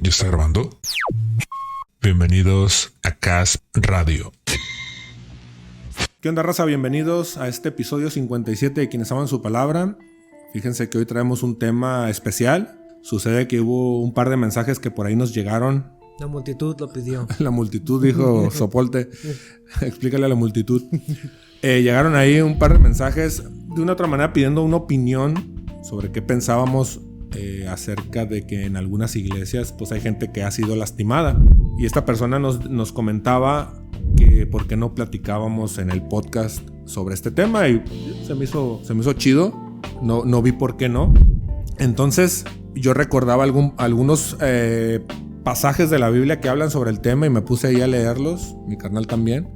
¿Ya está grabando? Bienvenidos a CASP Radio. ¿Qué onda, raza? Bienvenidos a este episodio 57 de Quienes Aman Su Palabra. Fíjense que hoy traemos un tema especial. Sucede que hubo un par de mensajes que por ahí nos llegaron. La multitud lo pidió. La multitud, dijo Sopolte. Explícale a la multitud. Llegaron ahí un par de mensajes de una otra manera pidiendo una opinión sobre qué pensábamos acerca de que en algunas iglesias pues hay gente que ha sido lastimada. Y esta persona nos comentaba que por qué no platicábamos en el podcast sobre este tema, y se me hizo chido. No vi por qué no. Entonces yo recordaba algunos pasajes de la Biblia que hablan sobre el tema y me puse ahí a leerlos, mi carnal también.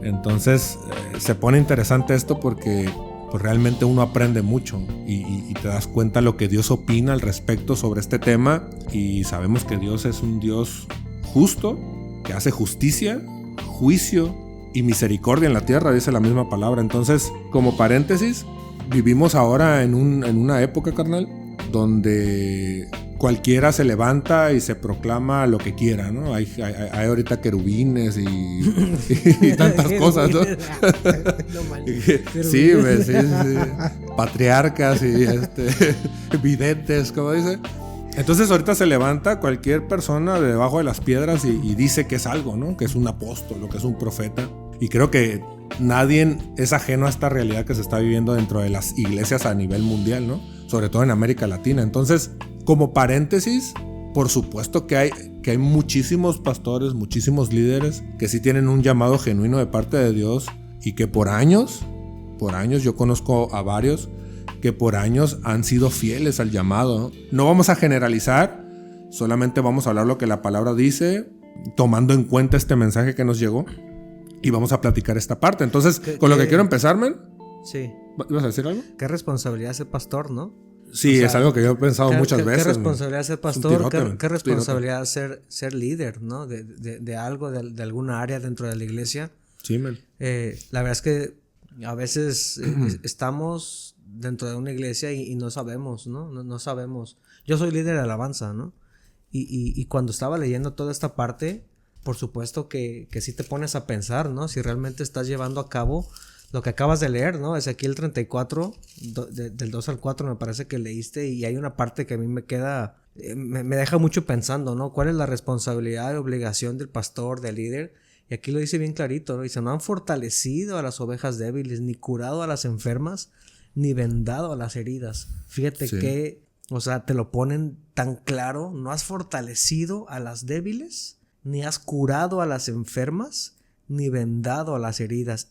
Entonces se pone interesante esto porque pues, realmente uno aprende mucho y te das cuenta lo que Dios opina al respecto sobre este tema, y sabemos que Dios es un Dios justo, que hace justicia, juicio y misericordia en la tierra, dice la misma palabra. Entonces, como paréntesis, vivimos ahora en una época, carnal, donde cualquiera se levanta y se proclama lo que quiera, ¿no? Hay ahorita querubines y tantas cosas, ¿no? Sí, patriarcas y videntes, como dice. Entonces ahorita se levanta cualquier persona de debajo de las piedras y dice que es algo, ¿no? Que es un apóstol o que es un profeta. Y creo que nadie es ajeno a esta realidad que se está viviendo dentro de las iglesias a nivel mundial, ¿no? Sobre todo en América Latina. Entonces, como paréntesis, por supuesto que hay muchísimos pastores, muchísimos líderes que sí tienen un llamado genuino de parte de Dios, y que por años yo conozco a varios que por años han sido fieles al llamado, ¿no? No vamos a generalizar, solamente vamos a hablar lo que la palabra dice, tomando en cuenta este mensaje que nos llegó, y vamos a platicar esta parte. Entonces, con lo que quiero empezar, man. Sí. ¿Ibas a decir algo? Qué responsabilidad ser pastor, ¿no? Sí, o sea, es algo que yo he pensado muchas veces. Qué responsabilidad ser pastor, qué responsabilidad ser líder, ¿no? De algo, de alguna área dentro de la iglesia. Sí, man. La verdad es que a veces estamos dentro de una iglesia y no sabemos, ¿no? No sabemos. Yo soy líder de alabanza, ¿no? Y cuando estaba leyendo toda esta parte, por supuesto que sí te pones a pensar, ¿no? Si realmente estás llevando a cabo lo que acabas de leer, ¿no? Ezequiel 34, del 2 al 4 me parece que leíste, y hay una parte que a mí me queda, me deja mucho pensando, ¿no? ¿Cuál es la responsabilidad y obligación del pastor, del líder? Y aquí lo dice bien clarito, ¿no? Dice, no han fortalecido a las ovejas débiles, ni curado a las enfermas, ni vendado a las heridas. Fíjate que, o sea, te lo ponen tan claro, no has fortalecido a las débiles, ni has curado a las enfermas, ni vendado a las heridas.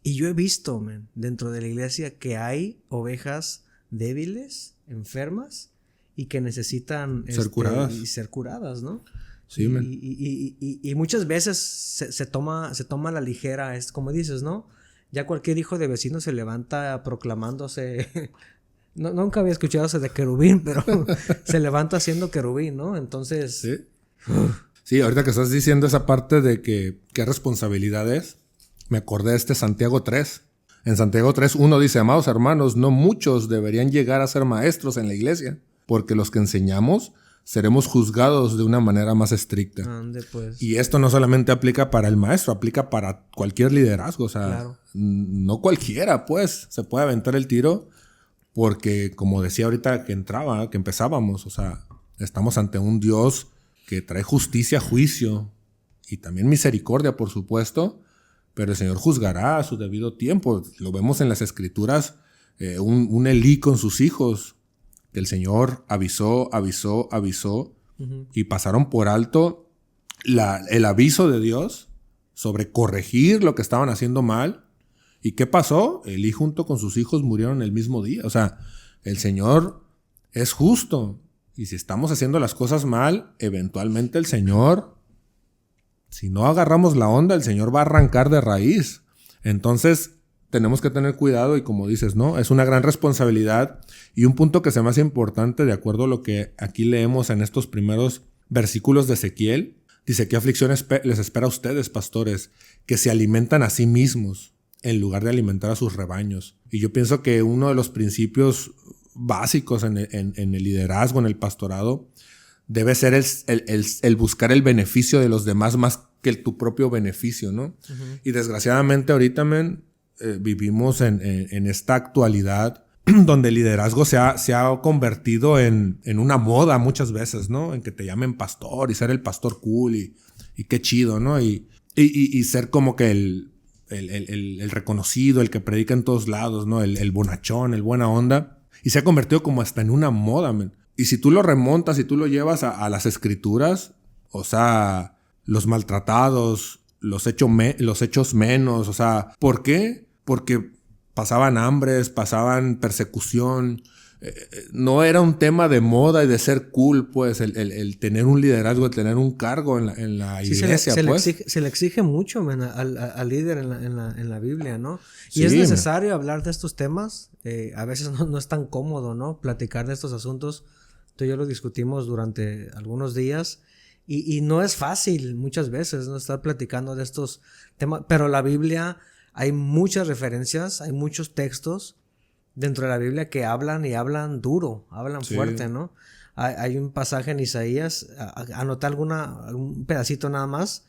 Y yo he visto, dentro de la iglesia que hay ovejas débiles, enfermas, y que necesitan ser curadas, ¿no? Sí, y muchas veces se toma a la ligera, es como dices, ¿no? Ya cualquier hijo de vecino se levanta proclamándose. Nunca había escuchado eso de querubín, pero se levanta siendo querubín, ¿no? Entonces. Sí. Sí, ahorita que estás diciendo esa parte de que qué responsabilidad es, me acordé de Santiago 3. En Santiago 3:1 dice: amados hermanos, no muchos deberían llegar a ser maestros en la iglesia, porque los que enseñamos seremos juzgados de una manera más estricta. Ande, pues. Y esto no solamente aplica para el maestro, aplica para cualquier liderazgo. O sea, claro. No cualquiera, pues, se puede aventar el tiro, porque, como decía ahorita que empezábamos, o sea, estamos ante un Dios que trae justicia, juicio y también misericordia, por supuesto, pero el Señor juzgará a su debido tiempo. Lo vemos en las Escrituras, un Elí con sus hijos, que el Señor avisó, y pasaron por alto el aviso de Dios sobre corregir lo que estaban haciendo mal. ¿Y qué pasó? Elí junto con sus hijos murieron el mismo día. O sea, el Señor es justo. Y si estamos haciendo las cosas mal, eventualmente el Señor, si no agarramos la onda, el Señor va a arrancar de raíz. Entonces, tenemos que tener cuidado, y como dices, ¿no? Es una gran responsabilidad. Y un punto que se me hace importante, de acuerdo a lo que aquí leemos en estos primeros versículos de Ezequiel, dice: ¿qué aflicción les espera a ustedes, pastores, que se alimentan a sí mismos en lugar de alimentar a sus rebaños? Y yo pienso que uno de los principios básicos en el liderazgo, en el pastorado, debe ser el buscar el beneficio de los demás más que tu propio beneficio, ¿no? Uh-huh. Y desgraciadamente ahorita, vivimos en esta actualidad donde el liderazgo se ha convertido en una moda muchas veces, ¿no? En que te llamen pastor y ser el pastor cool y qué chido, ¿no? Y ser como que el reconocido, el que predica en todos lados, ¿no? El bonachón, el buena onda. Y se ha convertido como hasta en una moda, man. Y si tú lo remontas y tú lo llevas a las escrituras, o sea, los maltratados, los hechos menos, o sea, ¿por qué? Porque pasaban hambres, pasaban persecución. No era un tema de moda y de ser cool, pues, el tener un liderazgo, el tener un cargo en la iglesia, pues. Se le exige mucho, man, al líder en la Biblia, ¿no? Y sí, es necesario hablar de estos temas. A veces no es tan cómodo, ¿no? Platicar de estos asuntos. Tú y yo lo discutimos durante algunos días. Y no es fácil muchas veces, ¿no? Estar platicando de estos temas. Pero la Biblia, hay muchas referencias, hay muchos textos dentro de la Biblia que hablan y hablan duro, hablan fuerte, ¿no? Hay un pasaje en Isaías, anoté un pedacito nada más,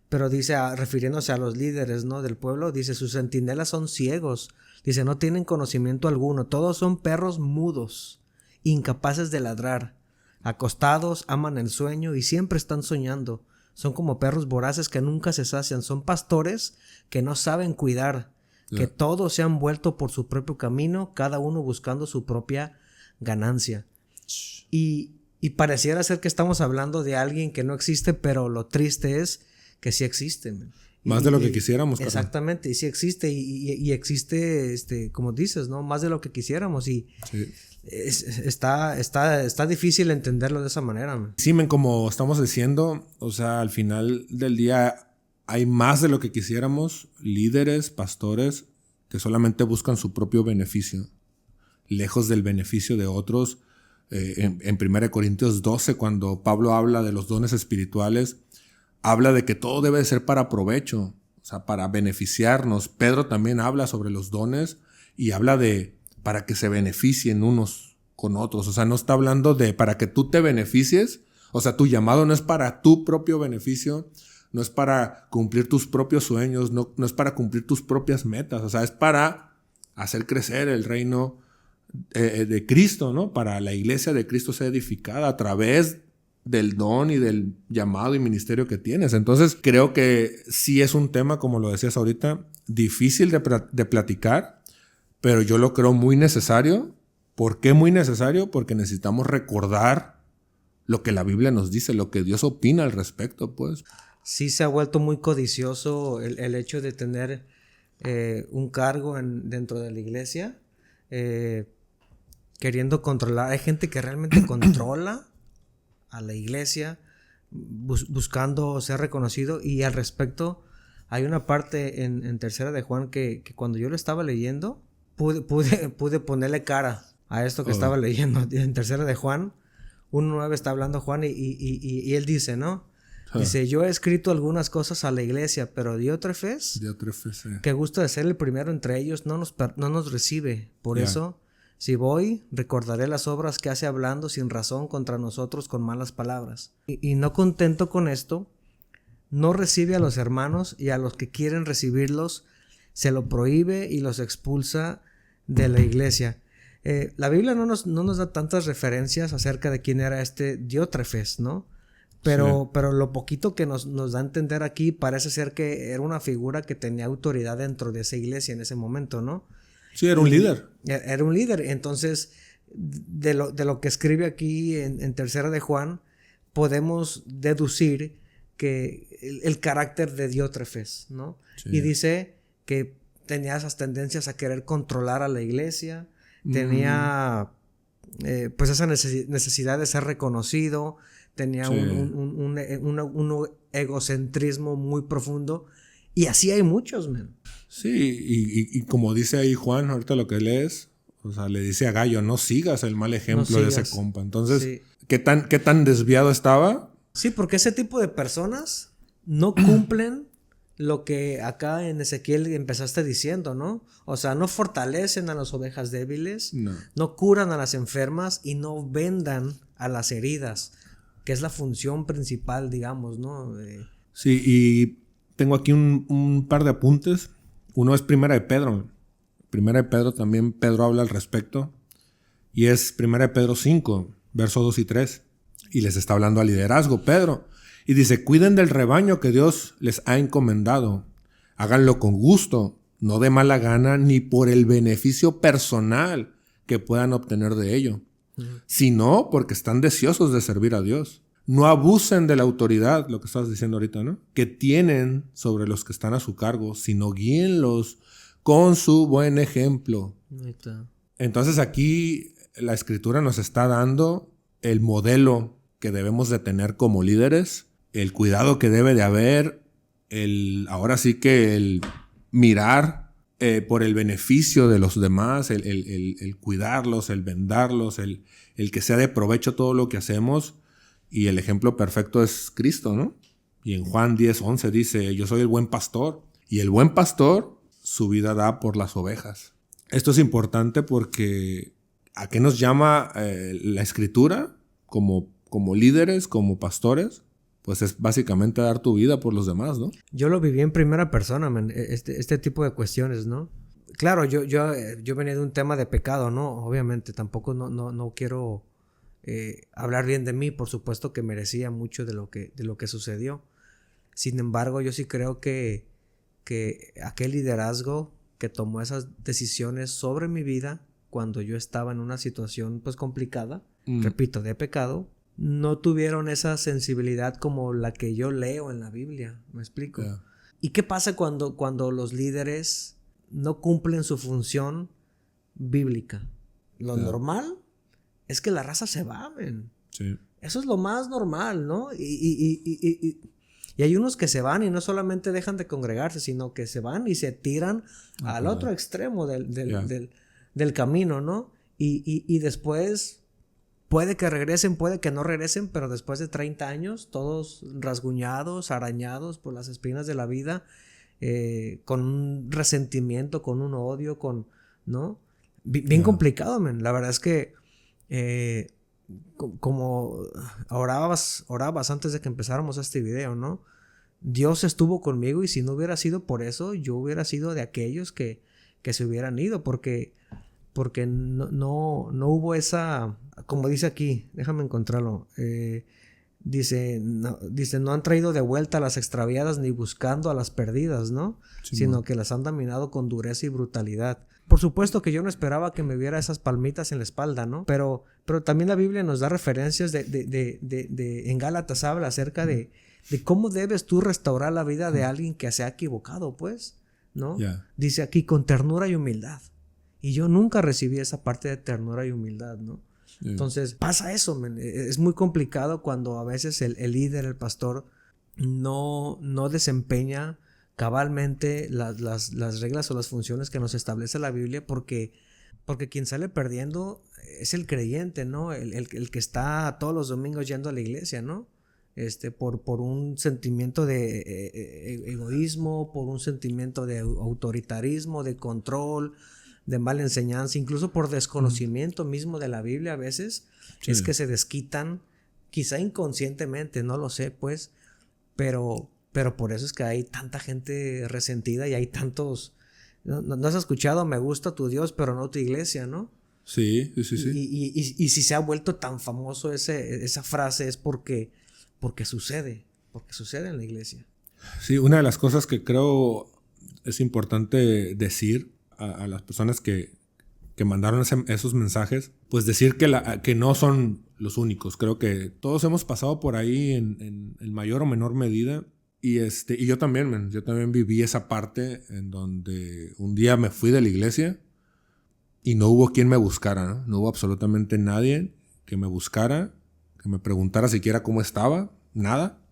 pero dice, refiriéndose a los líderes, ¿no? Del pueblo, dice, sus centinelas son ciegos, dice, no tienen conocimiento alguno, todos son perros mudos, incapaces de ladrar, acostados, aman el sueño y siempre están soñando, son como perros voraces que nunca se sacian, son pastores que no saben cuidar, que todos se han vuelto por su propio camino, cada uno buscando su propia ganancia. Y pareciera ser que estamos hablando de alguien que no existe, pero lo triste es que sí existe. Más de lo que quisiéramos. Exactamente, y sí existe, y existe, como dices, ¿no? Más de lo que quisiéramos, y sí. Está difícil entenderlo de esa manera. Sí, como estamos diciendo, o sea, al final del día hay más de lo que quisiéramos, líderes, pastores, que solamente buscan su propio beneficio, lejos del beneficio de otros. En 1 Corintios 12, cuando Pablo habla de los dones espirituales, habla de que todo debe ser para provecho, o sea, para beneficiarnos. Pedro también habla sobre los dones y habla de para que se beneficien unos con otros. O sea, no está hablando de para que tú te beneficies. O sea, tu llamado no es para tu propio beneficio, no es para cumplir tus propios sueños, no es para cumplir tus propias metas. O sea, es para hacer crecer el reino de Cristo, ¿no? Para la iglesia de Cristo ser edificada a través del don y del llamado y ministerio que tienes. Entonces, creo que sí es un tema, como lo decías ahorita, difícil de platicar, pero yo lo creo muy necesario. ¿Por qué muy necesario? Porque necesitamos recordar lo que la Biblia nos dice, lo que Dios opina al respecto, pues. Sí se ha vuelto muy codicioso el hecho de tener un cargo dentro de la iglesia, queriendo controlar. Hay gente que realmente controla a la iglesia, buscando ser reconocido, y al respecto hay una parte en Tercera de Juan que cuando yo lo estaba leyendo pude ponerle cara a esto que estaba leyendo. En Tercera de Juan 1:9 está hablando Juan y él dice, ¿no? Dice, yo he escrito algunas cosas a la iglesia, pero Diótrefes, que gusto de ser el primero entre ellos, no nos recibe. Por eso, si voy, recordaré las obras que hace hablando sin razón contra nosotros con malas palabras. Y no contento con esto, no recibe a los hermanos, y a los que quieren recibirlos se lo prohíbe y los expulsa de la iglesia. La Biblia no nos da tantas referencias acerca de quién era este Diótrefes, ¿no? Pero lo poquito que nos da a entender aquí parece ser que era una figura que tenía autoridad dentro de esa iglesia en ese momento, ¿no? Sí, era un líder. Era un líder. Entonces, de lo que escribe aquí en Tercera de Juan, podemos deducir que el carácter de Diótrefes, ¿no? Sí. Y dice que tenía esas tendencias a querer controlar a la iglesia, tenía pues esa necesidad de ser reconocido, tenía un egocentrismo muy profundo, y así hay muchos, man. Sí, y como dice ahí Juan, ahorita lo que lees, o sea, le dice a Gallo, no sigas el mal ejemplo de ese compa. Entonces, ¿qué tan desviado estaba? Sí, porque ese tipo de personas no cumplen lo que acá en Ezequiel empezaste diciendo, ¿no? O sea, no fortalecen a las ovejas débiles, no curan a las enfermas y no vendan a las heridas. que es la función principal, digamos, ¿no? Sí, y tengo aquí un par de apuntes. Uno es Primera de Pedro. Primera de Pedro también, Pedro habla al respecto. Y es Primera de Pedro 5, versos 2 y 3. Y les está hablando al liderazgo, Pedro. Y dice, cuiden del rebaño que Dios les ha encomendado. Háganlo con gusto, no de mala gana, ni por el beneficio personal que puedan obtener de ello, sino porque están deseosos de servir a Dios. No abusen de la autoridad, lo que estabas diciendo ahorita, ¿no? Que tienen sobre los que están a su cargo, sino guíenlos con su buen ejemplo. Entonces aquí la Escritura nos está dando el modelo que debemos de tener como líderes, el cuidado que debe de haber, ahora sí que el mirar por el beneficio de los demás, el cuidarlos, el vendarlos, el que sea de provecho todo lo que hacemos. Y el ejemplo perfecto es Cristo, ¿no? Y en Juan 10:11 dice, yo soy el buen pastor. Y el buen pastor su vida da por las ovejas. Esto es importante porque ¿a qué nos llama la Escritura como líderes, como pastores? Pues es básicamente dar tu vida por los demás, ¿no? Yo lo viví en primera persona, man, este tipo de cuestiones, ¿no? Claro, yo venía de un tema de pecado, ¿no? Obviamente, tampoco no quiero hablar bien de mí. Por supuesto que merecía mucho de lo que sucedió. Sin embargo, yo sí creo que aquel liderazgo que tomó esas decisiones sobre mi vida cuando yo estaba en una situación pues complicada, repito, de pecado, no tuvieron esa sensibilidad como la que yo leo en la Biblia. ¿Me explico? Yeah. ¿Y qué pasa cuando los líderes no cumplen su función bíblica? Lo normal es que la raza se va, man. Sí. Eso es lo más normal, ¿no? Y hay unos que se van y no solamente dejan de congregarse, sino que se van y se tiran al otro extremo del camino, ¿no? Y después puede que regresen, puede que no regresen, pero después de 30 años, todos rasguñados, arañados por las espinas de la vida, con un resentimiento, con un odio, ¿no? Bien complicado, man. La verdad es que como orabas antes de que empezáramos este video, ¿no? Dios estuvo conmigo y si no hubiera sido por eso, yo hubiera sido de aquellos que se hubieran ido, porque no hubo esa, como dice aquí, déjame encontrarlo, dice, no han traído de vuelta a las extraviadas ni buscando a las perdidas, ¿no? Sí, sino que las han dominado con dureza y brutalidad. Por supuesto que yo no esperaba que me viera esas palmitas en la espalda, ¿no? Pero también la Biblia nos da referencias en Gálatas habla acerca de cómo debes tú restaurar la vida de alguien que se ha equivocado, pues, ¿no? Yeah. Dice aquí, con ternura y humildad. Y yo nunca recibí esa parte de ternura y humildad, ¿no? Yeah. Entonces, pasa eso, man. Es muy complicado cuando a veces el líder, el pastor, no desempeña cabalmente las reglas o las funciones que nos establece la Biblia, porque quien sale perdiendo es el creyente, ¿no? El que está todos los domingos yendo a la iglesia, ¿no? Por un sentimiento de egoísmo, por un sentimiento de autoritarismo, de control, de mala enseñanza, incluso por desconocimiento mismo de la Biblia a veces, es que se desquitan, quizá inconscientemente, no lo sé, pues, pero por eso es que hay tanta gente resentida y hay tantos... ¿No has escuchado? Me gusta tu Dios, pero no tu iglesia, ¿no? Sí. Y si se ha vuelto tan famoso esa frase es porque sucede en la iglesia. Sí, una de las cosas que creo es importante decir a las personas que mandaron esos mensajes, pues decir que no son los únicos. Creo que todos hemos pasado por ahí en mayor o menor medida. Y yo también viví esa parte en donde un día me fui de la iglesia y no hubo quien me buscara, ¿no? No hubo absolutamente nadie que me buscara, que me preguntara siquiera cómo estaba, nada.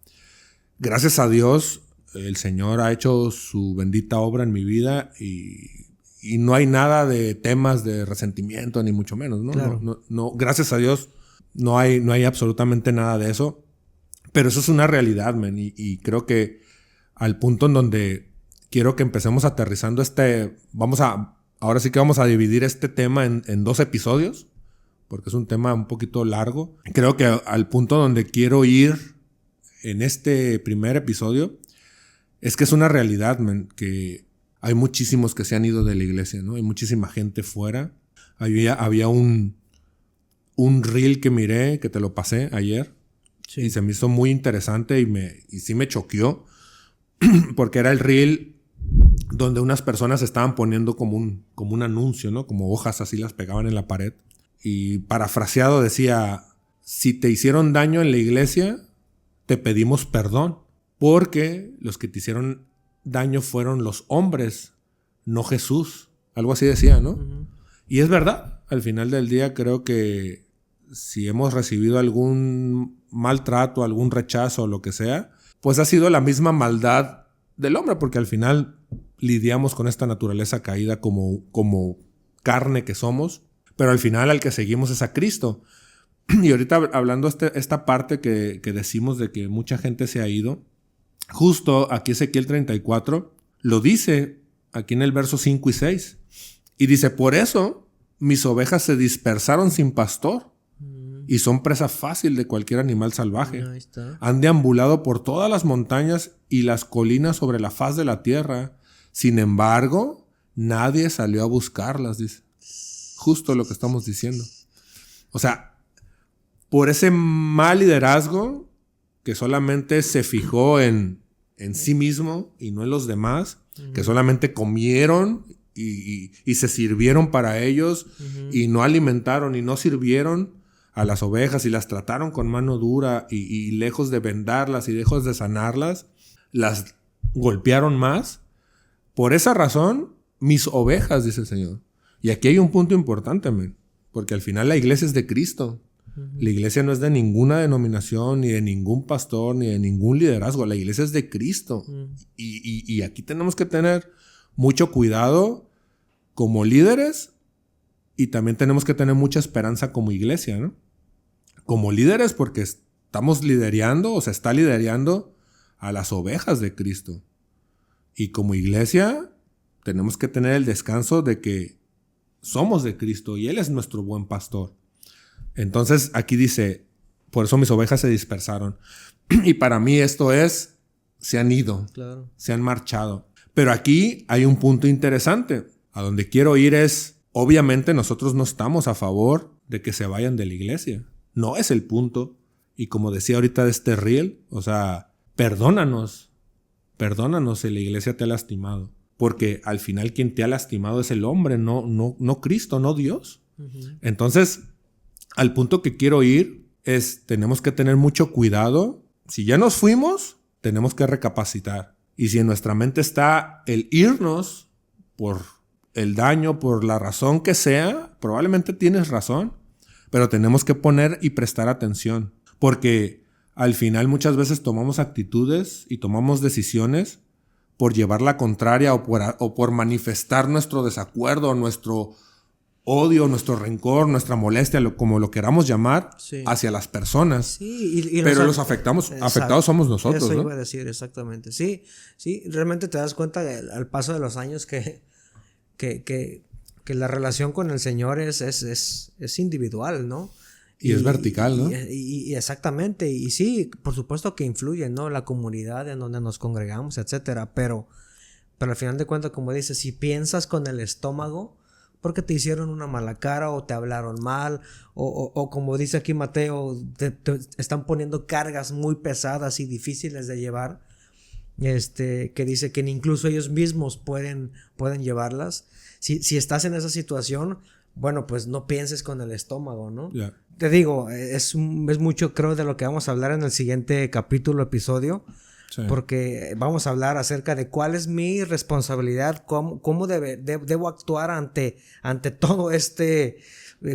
Gracias a Dios, el Señor ha hecho su bendita obra en mi vida y no hay nada de temas de resentimiento, ni mucho menos, ¿no? Claro. No, gracias a Dios no hay absolutamente nada de eso. Pero eso es una realidad, man, y creo que al punto en donde quiero que empecemos aterrizando ahora sí que vamos a dividir este tema en 2 episodios, porque es un tema un poquito largo. Creo que al punto donde quiero ir en este primer episodio es que es una realidad, man, que hay muchísimos que se han ido de la iglesia, ¿no? Hay muchísima gente fuera. Había un reel que miré, que te lo pasé ayer, sí, y se me hizo muy interesante y sí me choqueó, porque era el reel donde unas personas estaban poniendo como un anuncio, ¿no? Como hojas así las pegaban en la pared. Y parafraseado decía: si te hicieron daño en la iglesia, te pedimos perdón, porque los que te hicieron daño fueron los hombres, no Jesús. Algo así decía, ¿no? Uh-huh. Y es verdad. Al final del día creo que si hemos recibido algún maltrato, algún rechazo o lo que sea, pues ha sido la misma maldad del hombre, porque al final lidiamos con esta naturaleza caída como carne que somos, pero al final al que seguimos es a Cristo. Y ahorita hablando esta parte que decimos de que mucha gente se ha ido, justo aquí Ezequiel 34 lo dice aquí en el verso 5 y 6. Y dice: por eso mis ovejas se dispersaron sin pastor y son presa fácil de cualquier animal salvaje. Ahí está. Han deambulado por todas las montañas y las colinas sobre la faz de la tierra. Sin embargo, nadie salió a buscarlas, dice. Justo lo que estamos diciendo. O sea, por ese mal liderazgo que solamente se fijó en sí mismo y no en los demás, que solamente comieron y se sirvieron para ellos, y no alimentaron y no sirvieron a las ovejas y las trataron con mano dura y lejos de vendarlas y lejos de sanarlas, las golpearon más. Por esa razón, mis ovejas, dice el Señor. Y aquí hay un punto importante, man, porque al final la iglesia es de Cristo. La iglesia no es de ninguna denominación, ni de ningún pastor, ni de ningún liderazgo. La iglesia es de Cristo. Y aquí tenemos que tener mucho cuidado como líderes, y también tenemos que tener mucha esperanza como iglesia, ¿no? Como líderes, porque estamos liderando, o se está liderando a las ovejas de Cristo. Y como iglesia tenemos que tener el descanso de que somos de Cristo y Él es nuestro buen pastor. Entonces aquí dice: por eso mis ovejas se dispersaron. Y para mí esto es: se han ido, claro, se han marchado. Pero aquí hay un punto interesante. A donde quiero ir es: obviamente nosotros no estamos a favor de que se vayan de la iglesia. No es el punto. Y como decía ahorita de este reel, o sea, perdónanos si la iglesia te ha lastimado. Porque al final quien te ha lastimado es el hombre, no Cristo, no Dios. Entonces, al punto que quiero ir es: tenemos que tener mucho cuidado. Si ya nos fuimos, tenemos que recapacitar. Y si en nuestra mente está el irnos por el daño, por la razón que sea, probablemente tienes razón, pero tenemos que poner y prestar atención. Porque al final muchas veces tomamos actitudes y tomamos decisiones por llevar la contraria o por manifestar nuestro desacuerdo, nuestro odio, nuestro rencor, nuestra molestia, como lo queramos llamar, sí, hacia las personas. Sí, pero los afectados somos nosotros, eso, ¿no? Iba a decir, exactamente. Sí, realmente te das cuenta al paso de los años que la relación con el Señor es individual, ¿no? Y es vertical, ¿no? Y exactamente. Y sí, por supuesto que influye, ¿no? La comunidad en donde nos congregamos, etcétera. Pero al final de cuentas, como dices, si piensas con el estómago, porque te hicieron una mala cara o te hablaron mal, o como dice aquí Mateo, te están poniendo cargas muy pesadas y difíciles de llevar, que dice que incluso ellos mismos pueden llevarlas. Si estás en esa situación, bueno, pues no pienses con el estómago, ¿no? Yeah. Te digo, es mucho, creo, de lo que vamos a hablar en el siguiente episodio. Sí. Porque vamos a hablar acerca de cuál es mi responsabilidad, cómo debo actuar ante todo este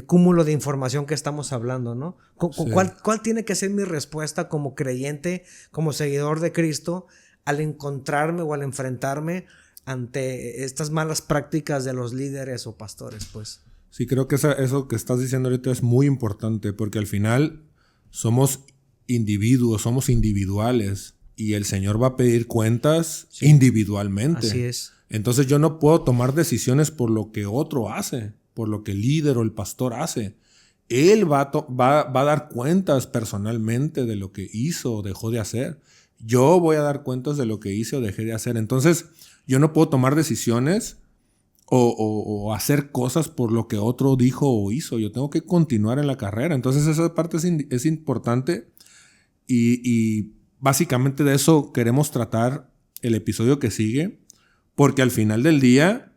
cúmulo de información que estamos hablando, ¿no? Sí. ¿Cuál tiene que ser mi respuesta como creyente, como seguidor de Cristo, al encontrarme o al enfrentarme ante estas malas prácticas de los líderes o pastores, pues? Sí, creo que eso que estás diciendo ahorita es muy importante, porque al final somos individuos, somos individuales. Y el Señor va a pedir cuentas, sí, individualmente. Así es. Entonces yo no puedo tomar decisiones por lo que otro hace, por lo que el líder o el pastor hace. Él va a dar cuentas personalmente de lo que hizo o dejó de hacer. Yo voy a dar cuentas de lo que hice o dejé de hacer. Entonces, yo no puedo tomar decisiones o hacer cosas por lo que otro dijo o hizo. Yo tengo que continuar en la carrera. Entonces, esa parte es importante. Y básicamente de eso queremos tratar el episodio que sigue. Porque al final del día,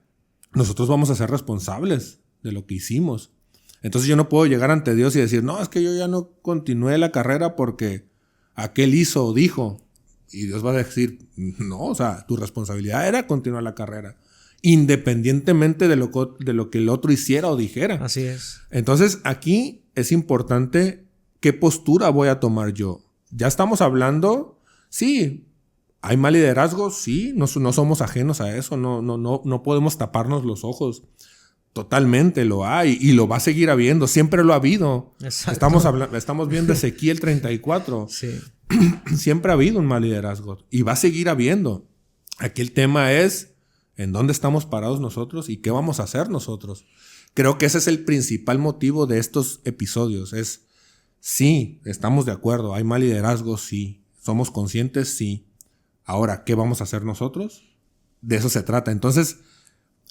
nosotros vamos a ser responsables de lo que hicimos. Entonces yo no puedo llegar ante Dios y decir, no, es que yo ya no continué la carrera porque aquel hizo o dijo. Y Dios va a decir, no, o sea, tu responsabilidad era continuar la carrera, independientemente de lo que el otro hiciera o dijera. Así es. Entonces aquí es importante qué postura voy a tomar yo. Ya estamos hablando, sí, hay mal liderazgo, sí, no somos ajenos a eso, no podemos taparnos los ojos. Totalmente lo hay y lo va a seguir habiendo. Siempre lo ha habido. Exacto. Estamos viendo Ezequiel 34. Sí. Siempre ha habido un mal liderazgo y va a seguir habiendo. Aquí el tema es en dónde estamos parados nosotros y qué vamos a hacer nosotros. Creo que ese es el principal motivo de estos episodios. Es, sí, estamos de acuerdo. Hay mal liderazgo, sí. Somos conscientes, sí. Ahora, ¿qué vamos a hacer nosotros? De eso se trata. Entonces,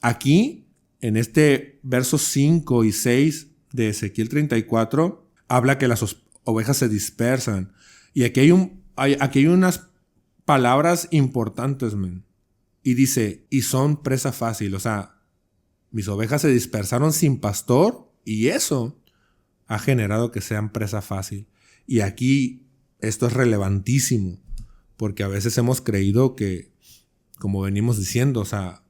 aquí... En este versos 5 y 6 de Ezequiel 34, habla que las ovejas se dispersan. Y aquí hay unas palabras importantes, man. Y dice, y son presa fácil. O sea, mis ovejas se dispersaron sin pastor y eso ha generado que sean presa fácil. Y aquí esto es relevantísimo porque a veces hemos creído que, como venimos diciendo, o sea,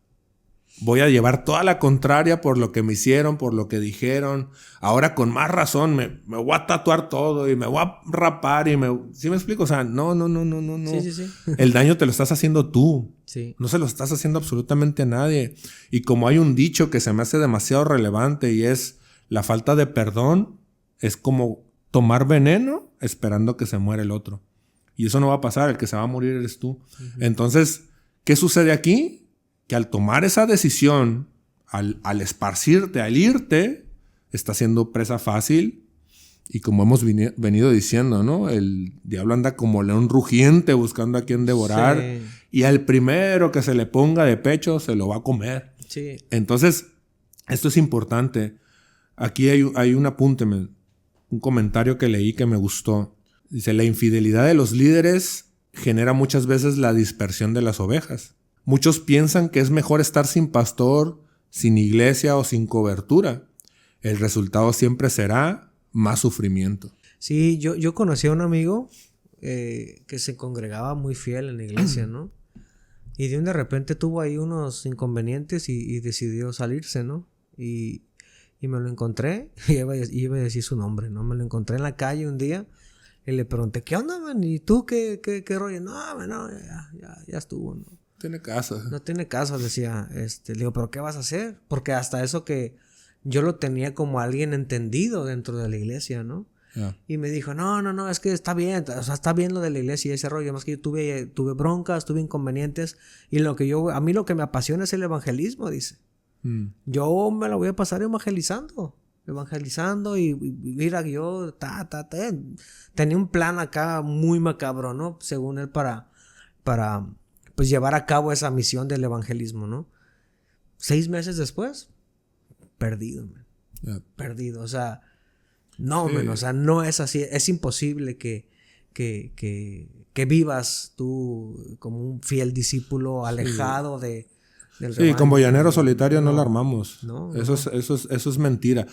voy a llevar toda la contraria por lo que me hicieron, por lo que dijeron. Ahora con más razón me voy a tatuar todo y me voy a rapar y ¿sí me explico? O sea, no. Sí. El daño te lo estás haciendo tú. Sí. No se lo estás haciendo absolutamente a nadie. Y como hay un dicho que se me hace demasiado relevante y es la falta de perdón es como tomar veneno esperando que se muera el otro. Y eso no va a pasar. El que se va a morir eres tú. Uh-huh. Entonces, ¿qué sucede aquí? Que al tomar esa decisión, al esparcirte, al irte, está siendo presa fácil. Y como hemos venido diciendo, ¿no? El diablo anda como león rugiente buscando a quien devorar. Sí. Y al primero que se le ponga de pecho se lo va a comer. Sí. Entonces, esto es importante. Aquí hay un apunte, un comentario que leí que me gustó. Dice, la infidelidad de los líderes genera muchas veces la dispersión de las ovejas. Muchos piensan que es mejor estar sin pastor, sin iglesia o sin cobertura. El resultado siempre será más sufrimiento. Sí, yo conocí a un amigo que se congregaba muy fiel en la iglesia, ¿no? Y de repente tuvo ahí unos inconvenientes y decidió salirse, ¿no? Y me lo encontré, y iba a decir su nombre, ¿no? Me lo encontré en la calle un día y le pregunté, ¿qué onda, man? ¿Y tú qué rollo? No, man, no, ya estuvo, ¿no? Tiene casa. No tiene casa, decía. Le digo, ¿pero qué vas a hacer? Porque hasta eso que yo lo tenía como alguien entendido dentro de la iglesia, ¿no? Yeah. Y me dijo, no, es que está bien, o sea, está bien lo de la iglesia y ese rollo. Más que yo tuve broncas, tuve inconvenientes. Y a mí lo que me apasiona es el evangelismo, dice. Yo me la voy a pasar evangelizando y mira, yo tenía un plan acá muy macabro, ¿no? Según él, para pues llevar a cabo esa misión del evangelismo, ¿no? 6 meses después, perdido, man. Yeah. Perdido, o sea, no, man, o sea, no es así, es imposible que vivas tú como un fiel discípulo alejado del rebaño. Sí, como llanero solitario no la armamos. Eso es mentira.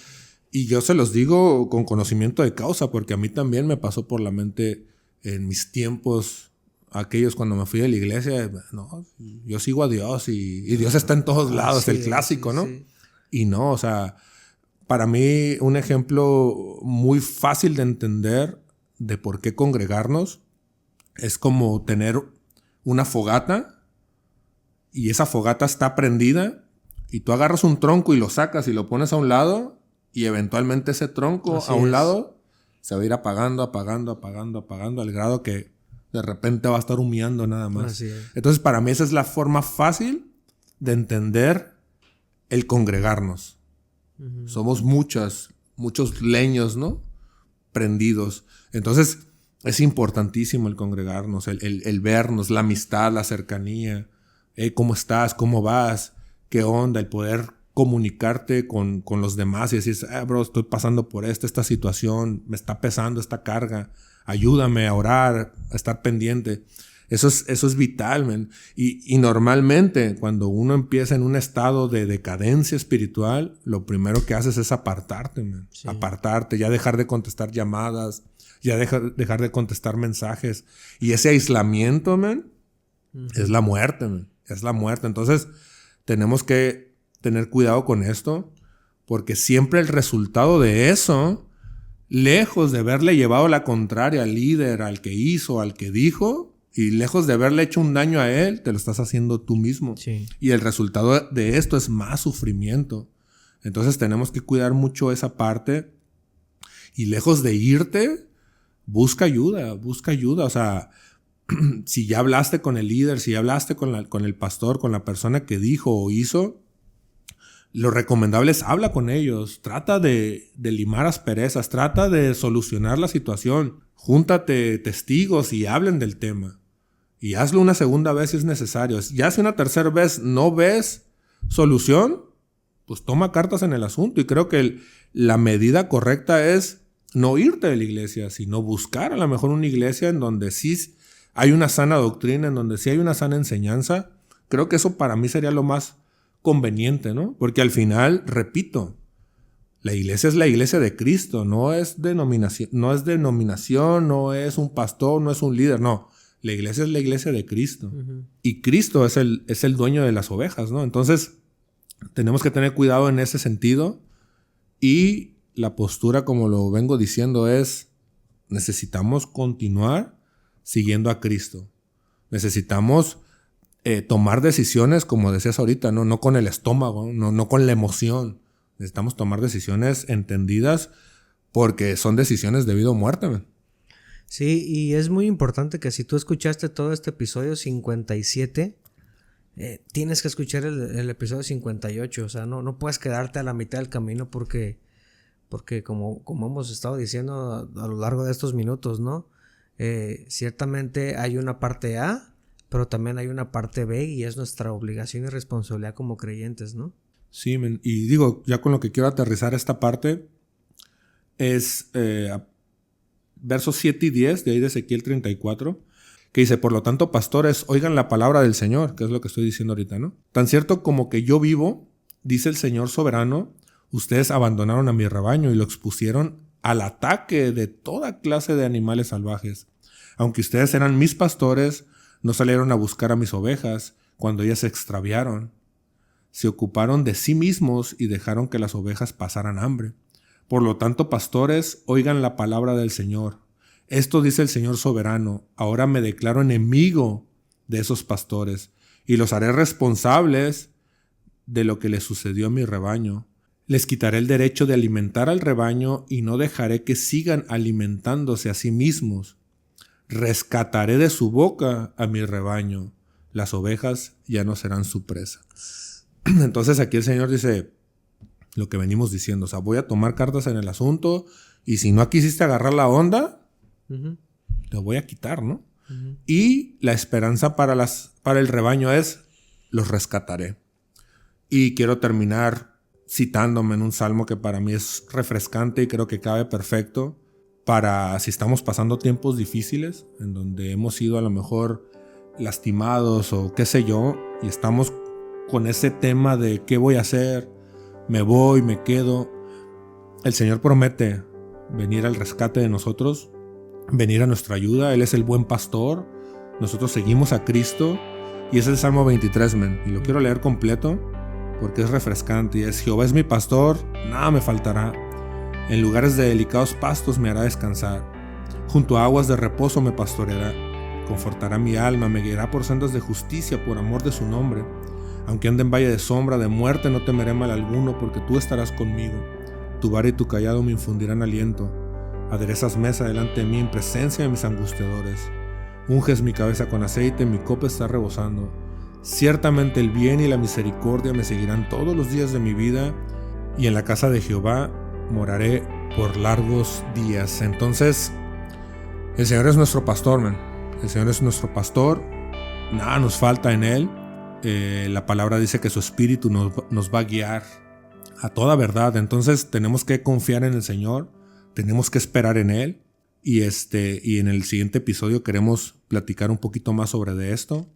Y yo se los digo con conocimiento de causa, porque a mí también me pasó por la mente en mis tiempos aquellos cuando me fui de la iglesia. No, yo sigo a Dios y Dios está en todos lados, sí, el clásico, ¿no? Sí. Y no, o sea, para mí un ejemplo muy fácil de entender de por qué congregarnos es como tener una fogata y esa fogata está prendida y tú agarras un tronco y lo sacas y lo pones a un lado y eventualmente ese tronco a un lado se va a ir apagando al grado que de repente va a estar humeando nada más. Así es. Entonces, para mí esa es la forma fácil de entender el congregarnos. Uh-huh. Somos muchas muchos leños, ¿no? Prendidos. Entonces, es importantísimo el congregarnos, el vernos, la amistad, la cercanía. ¿Cómo estás? ¿Cómo vas? ¿Qué onda? El poder comunicarte con los demás y decir, bro, estoy pasando por esta situación, me está pesando esta carga, ayúdame a orar, a estar pendiente. Eso es vital, man. Y normalmente cuando uno empieza en un estado de decadencia espiritual, lo primero que haces es apartarte, man. Sí. Apartarte, ya dejar de contestar llamadas, ya dejar de contestar mensajes. Y ese aislamiento, man, es la muerte, man. Es la muerte. Entonces, tenemos que tener cuidado con esto, porque siempre el resultado de eso, lejos de haberle llevado la contraria al líder, al que hizo, al que dijo, y lejos de haberle hecho un daño a él, te lo estás haciendo tú mismo. Sí. Y el resultado de esto es más sufrimiento. Entonces tenemos que cuidar mucho esa parte. Y lejos de irte, busca ayuda. O sea, si ya hablaste con el líder, si ya hablaste con el pastor, con la persona que dijo o hizo, lo recomendable es habla con ellos. Trata de limar asperezas. Trata de solucionar la situación. Júntate testigos y hablen del tema. Y hazlo una segunda vez si es necesario. Ya si una tercera vez no ves solución, pues toma cartas en el asunto. Y creo que la medida correcta es no irte de la iglesia, sino buscar a lo mejor una iglesia en donde sí hay una sana doctrina, en donde sí hay una sana enseñanza. Creo que eso para mí sería lo más conveniente, ¿no? Porque al final, repito, la iglesia es la iglesia de Cristo, no es denominación, no es un pastor, no es un líder, no. La iglesia es la iglesia de Cristo. Uh-huh. Y Cristo es el dueño de las ovejas, ¿no? Entonces, tenemos que tener cuidado en ese sentido. Y la postura, como lo vengo diciendo, es necesitamos continuar siguiendo a Cristo. Necesitamos tomar decisiones, como decías ahorita, no con el estómago, no con la emoción. Necesitamos tomar decisiones entendidas porque son decisiones de vida o muerte, man. Sí, y es muy importante que si tú escuchaste todo este episodio 57, tienes que escuchar el episodio 58. O sea, no puedes quedarte a la mitad del camino porque como hemos estado diciendo a lo largo de estos minutos, ¿no? Ciertamente hay una parte A, pero también hay una parte B y es nuestra obligación y responsabilidad como creyentes, ¿no? Sí, man. Y digo, ya con lo que quiero aterrizar esta parte es versos 7 y 10 de ahí de Ezequiel 34, que dice, por lo tanto, pastores, oigan la palabra del Señor, que es lo que estoy diciendo ahorita, ¿no? Tan cierto como que yo vivo, dice el Señor soberano, ustedes abandonaron a mi rebaño y lo expusieron al ataque de toda clase de animales salvajes. Aunque ustedes eran mis pastores, no salieron a buscar a mis ovejas cuando ellas se extraviaron. Se ocuparon de sí mismos y dejaron que las ovejas pasaran hambre. Por lo tanto, pastores, oigan la palabra del Señor. Esto dice el Señor soberano. Ahora me declaro enemigo de esos pastores y los haré responsables de lo que les sucedió a mi rebaño. Les quitaré el derecho de alimentar al rebaño y no dejaré que sigan alimentándose a sí mismos. Rescataré de su boca a mi rebaño. Las ovejas ya no serán su presa. Entonces aquí el Señor dice lo que venimos diciendo. O sea, voy a tomar cartas en el asunto y si no quisiste agarrar la onda, te voy a quitar, ¿no? Uh-huh. Y la esperanza para el rebaño es los rescataré. Y quiero terminar citándome en un salmo que para mí es refrescante y creo que cabe perfecto para si estamos pasando tiempos difíciles en donde hemos sido a lo mejor lastimados o qué sé yo y estamos con ese tema de qué voy a hacer, me voy, me quedo. El Señor promete venir al rescate de nosotros, venir a nuestra ayuda. Él es el buen pastor, nosotros seguimos a Cristo y es el Salmo 23, men. Y lo quiero leer completo porque es refrescante y es: Jehová es mi pastor, nada me faltará. En lugares de delicados pastos me hará descansar. Junto a aguas de reposo me pastoreará. Confortará mi alma, me guiará por sendas de justicia por amor de su nombre. Aunque ande en valle de sombra, de muerte, no temeré mal alguno, porque tú estarás conmigo. Tu vara y tu cayado me infundirán aliento. Aderezas mesa delante de mí en presencia de mis angustiadores. Unges mi cabeza con aceite, mi copa está rebosando. Ciertamente el bien y la misericordia me seguirán todos los días de mi vida, y en la casa de Jehová moraré por largos días. Entonces, el Señor es nuestro pastor, man. El Señor es nuestro pastor. Nada nos falta en Él. La palabra dice que su espíritu nos va a guiar a toda verdad. Entonces tenemos que confiar en el Señor. Tenemos que esperar en Él. Y en el siguiente episodio queremos platicar un poquito más sobre de esto.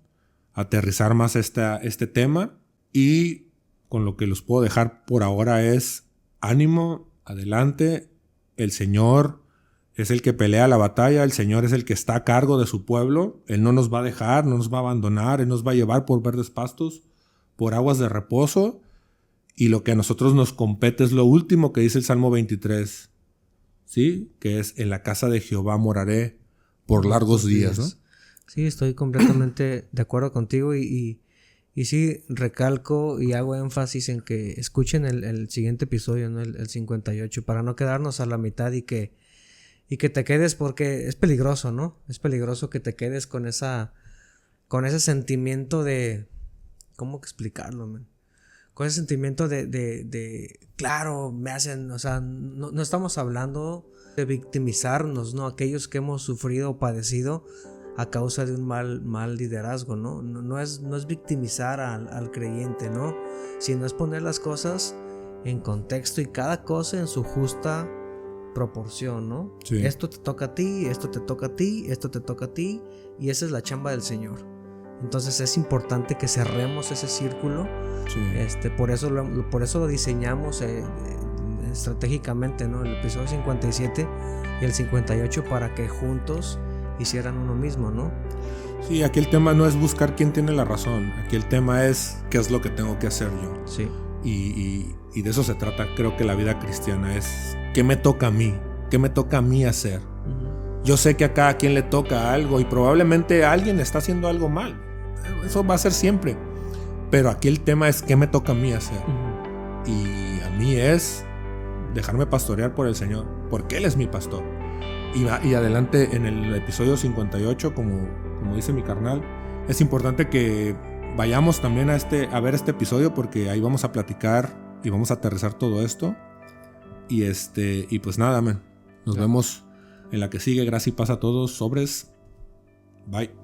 Aterrizar más este tema. Y con lo que los puedo dejar por ahora es ánimo, adelante. El Señor es el que pelea la batalla. El Señor es el que está a cargo de su pueblo. Él no nos va a dejar, no nos va a abandonar. Él nos va a llevar por verdes pastos, por aguas de reposo. Y lo que a nosotros nos compete es lo último que dice el Salmo 23. ¿Sí? Que es: en la casa de Jehová moraré por largos días, ¿no? Sí, estoy completamente de acuerdo contigo y sí, recalco y hago énfasis en que escuchen el siguiente episodio, ¿no? El 58, para no quedarnos a la mitad y que te quedes, porque es peligroso, ¿no? Es peligroso que te quedes con ese sentimiento de... ¿Cómo explicarlo, man? Con ese sentimiento de claro, me hacen... O sea, no estamos hablando de victimizarnos, ¿no? Aquellos que hemos sufrido o padecido a causa de un mal liderazgo, ¿no? No es victimizar al creyente, ¿no? Sino es poner las cosas en contexto y cada cosa en su justa proporción, ¿no? Sí. Esto te toca a ti, esto te toca a ti, esto te toca a ti, y esa es la chamba del Señor. Entonces es importante que cerremos ese círculo. Sí. Por eso lo diseñamos estratégicamente, ¿no? El episodio 57 y el 58 para que juntos hicieran uno mismo, ¿no? Sí, aquí el tema no es buscar quién tiene la razón. Aquí el tema es qué es lo que tengo que hacer yo. Sí. Y de eso se trata. Creo que la vida cristiana es qué me toca a mí, qué me toca a mí hacer. Uh-huh. Yo sé que a cada quien le toca algo y probablemente alguien está haciendo algo mal. Eso va a ser siempre. Pero aquí el tema es qué me toca a mí hacer. Uh-huh. Y a mí es dejarme pastorear por el Señor, porque Él es mi pastor. Y adelante en el episodio 58, como dice mi carnal, es importante que vayamos también a ver este episodio, porque ahí vamos a platicar y vamos a aterrizar todo esto. Y pues nada, man. Nos vemos en la que sigue. Gracias y paz a todos. Sobres. Bye.